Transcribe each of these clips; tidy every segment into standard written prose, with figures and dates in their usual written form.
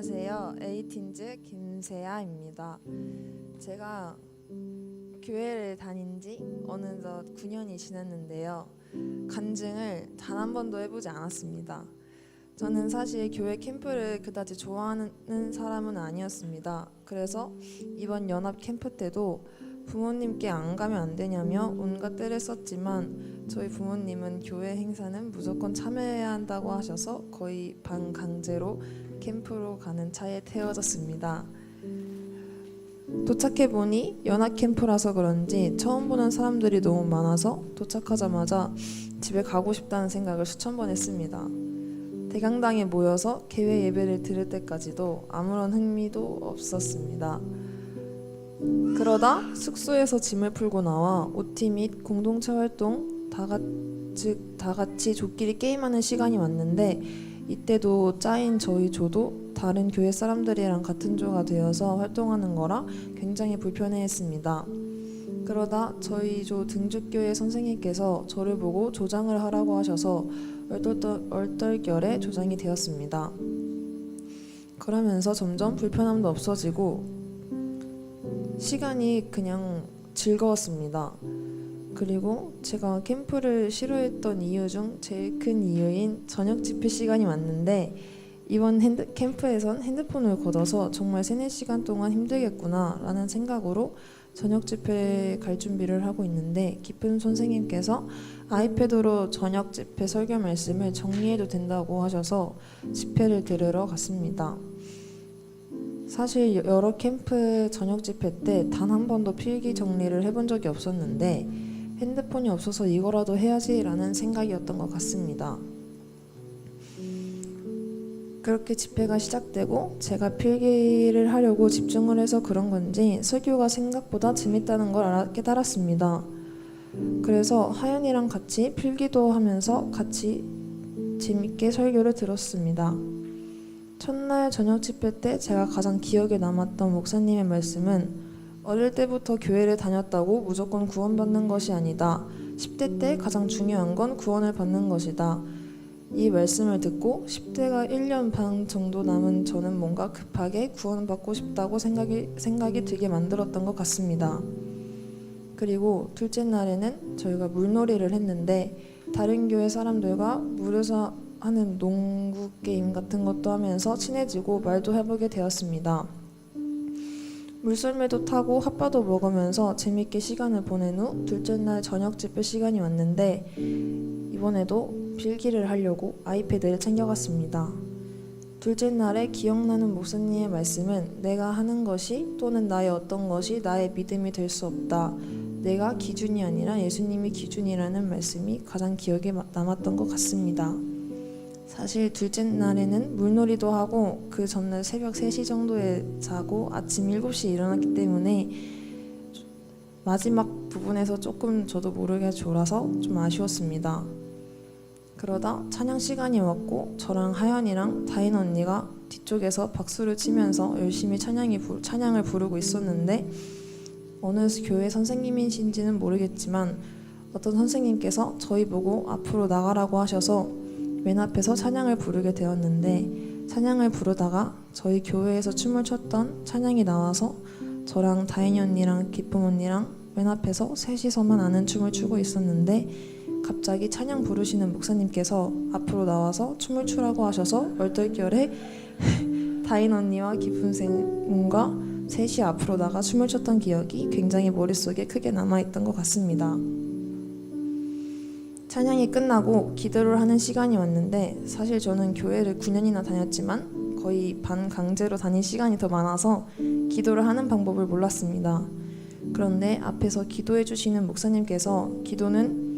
안녕하세요. 에이틴즈 김세아입니다. 제가 교회를 다닌 지 어느덧 9년이 지났는데요. 간증을 단 한 번도 해보지 않았습니다. 저는 사실 교회 캠프를 그다지 좋아하는 사람은 아니었습니다. 그래서 이번 연합 캠프 때도 부모님께 안 가면 안 되냐며 온갖 떼를 썼지만 저희 부모님은 교회 행사는 무조건 참여해야 한다고 하셔서 거의 반강제로 캠프로 가는 차에 태워졌습니다. 도착해보니 연합 캠프라서 그런지 처음 보는 사람들이 너무 많아서 도착하자마자 집에 가고 싶다는 생각을 수천 번 했습니다. 대강당에 모여서 개회 예배를 들을 때까지도 아무런 흥미도 없었습니다. 그러다 숙소에서 짐을 풀고 나와 OT 및 공동체 활동 다 같이 조끼리 게임하는 시간이 왔는데 이때도 짜인 저도 다른 교회 사람들이랑 같은 조가 되어서 활동하는 거라 굉장히 불편해했습니다. 그러다 저희 조 등주교회 선생님께서 저를 보고 조장을 하라고 하셔서 얼떨결에 조장이 되었습니다. 그러면서 점점 불편함도 없어지고 시간이 그냥 즐거웠습니다. 그리고 제가 캠프를 싫어했던 이유 중 제일 큰 이유인 저녁 집회 시간이 왔는데 이번 캠프에선 핸드폰을 걷어서 정말 3-4시간 동안 힘들겠구나 라는 생각으로 저녁 집회에 갈 준비를 하고 있는데 기쁜 선생님께서 아이패드로 저녁 집회 설교 말씀을 정리해도 된다고 하셔서 집회를 들으러 갔습니다. 사실 여러 캠프 저녁 집회 때 단 한 번도 필기 정리를 해본 적이 없었는데 핸드폰이 없어서 이거라도 해야지 라는 생각이었던 것 같습니다. 그렇게 집회가 시작되고 제가 필기를 하려고 집중을 해서 그런 건지 설교가 생각보다 재밌다는 걸 깨달았습니다. 그래서 하연이랑 같이 필기도 하면서 같이 재밌게 설교를 들었습니다. 첫날 저녁 집회 때 제가 가장 기억에 남았던 목사님의 말씀은 어릴 때부터 교회를 다녔다고 무조건 구원받는 것이 아니다. 10대 때 가장 중요한 건 구원을 받는 것이다. 이 말씀을 듣고 10대가 1년 반 정도 남은 저는 뭔가 급하게 구원받고 싶다고 생각이 들게 만들었던 것 같습니다. 그리고 둘째 날에는 저희가 물놀이를 했는데 다른 교회 사람들과 물에서 하는 농구 게임 같은 것도 하면서 친해지고 말도 해보게 되었습니다. 물썰매도 타고 핫바도 먹으면서 재밌게 시간을 보낸 후 둘째 날 저녁 집회 시간이 왔는데 이번에도 필기를 하려고 아이패드를 챙겨갔습니다. 둘째 날에 기억나는 목사님의 말씀은 내가 하는 것이 또는 나의 어떤 것이 나의 믿음이 될 수 없다. 내가 기준이 아니라 예수님이 기준이라는 말씀이 가장 기억에 남았던 것 같습니다. 사실 둘째 날에는 물놀이도 하고 그 전날 새벽 3시 정도에 자고 아침 7시에 일어났기 때문에 마지막 부분에서 조금 저도 모르게 졸아서 좀 아쉬웠습니다. 그러다 찬양 시간이 왔고 저랑 하연이랑 다인 언니가 뒤쪽에서 박수를 치면서 열심히 찬양을 부르고 있었는데 어느 교회 선생님이신지는 모르겠지만 어떤 선생님께서 저희 보고 앞으로 나가라고 하셔서 맨 앞에서 찬양을 부르게 되었는데 찬양을 부르다가 저희 교회에서 춤을 췄던 찬양이 나와서 저랑 다인이 언니랑 기쁨 언니랑 맨 앞에서 셋이서만 아는 춤을 추고 있었는데 갑자기 찬양 부르시는 목사님께서 앞으로 나와서 춤을 추라고 하셔서 얼떨결에 다인 언니와 기쁨 쌤과 셋이 앞으로 나가 춤을 췄던 기억이 굉장히 머릿속에 크게 남아있던 것 같습니다. 찬양이 끝나고 기도를 하는 시간이 왔는데 사실 저는 교회를 9년이나 다녔지만 거의 반강제로 다닌 시간이 더 많아서 기도를 하는 방법을 몰랐습니다. 그런데 앞에서 기도해 주시는 목사님께서 기도는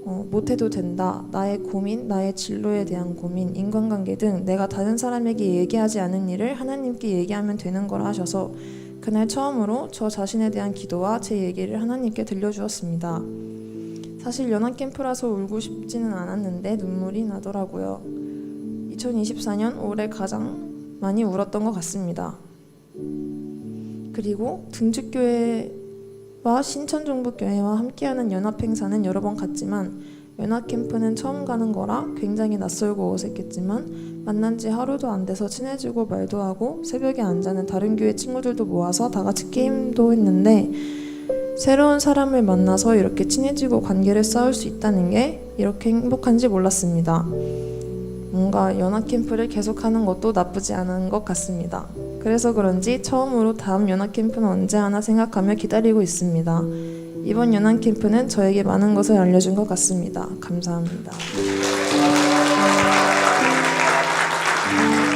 못해도 된다. 나의 고민, 나의 진로에 대한 고민, 인간관계 등 내가 다른 사람에게 얘기하지 않은 일을 하나님께 얘기하면 되는 거라 하셔서 그날 처음으로 저 자신에 대한 기도와 제 얘기를 하나님께 들려주었습니다. 사실 연합 캠프라서 울고 싶지는 않았는데 눈물이 나더라고요. 2024년 올해 가장 많이 울었던 것 같습니다. 그리고 등주교회와 신천종북교회와 함께하는 연합 행사는 여러 번 갔지만 연합 캠프는 처음 가는 거라 굉장히 낯설고 어색했지만 만난 지 하루도 안 돼서 친해지고 말도 하고 새벽에 안 자는 다른 교회 친구들도 모아서 다 같이 게임도 했는데 새로운 사람을 만나서 이렇게 친해지고 관계를 쌓을 수 있다는 게 이렇게 행복한지 몰랐습니다. 뭔가 연합 캠프를 계속하는 것도 나쁘지 않은 것 같습니다. 그래서 그런지 처음으로 다음 연합 캠프는 언제 하나 생각하며 기다리고 있습니다. 이번 연합 캠프는 저에게 많은 것을 알려준 것 같습니다. 감사합니다.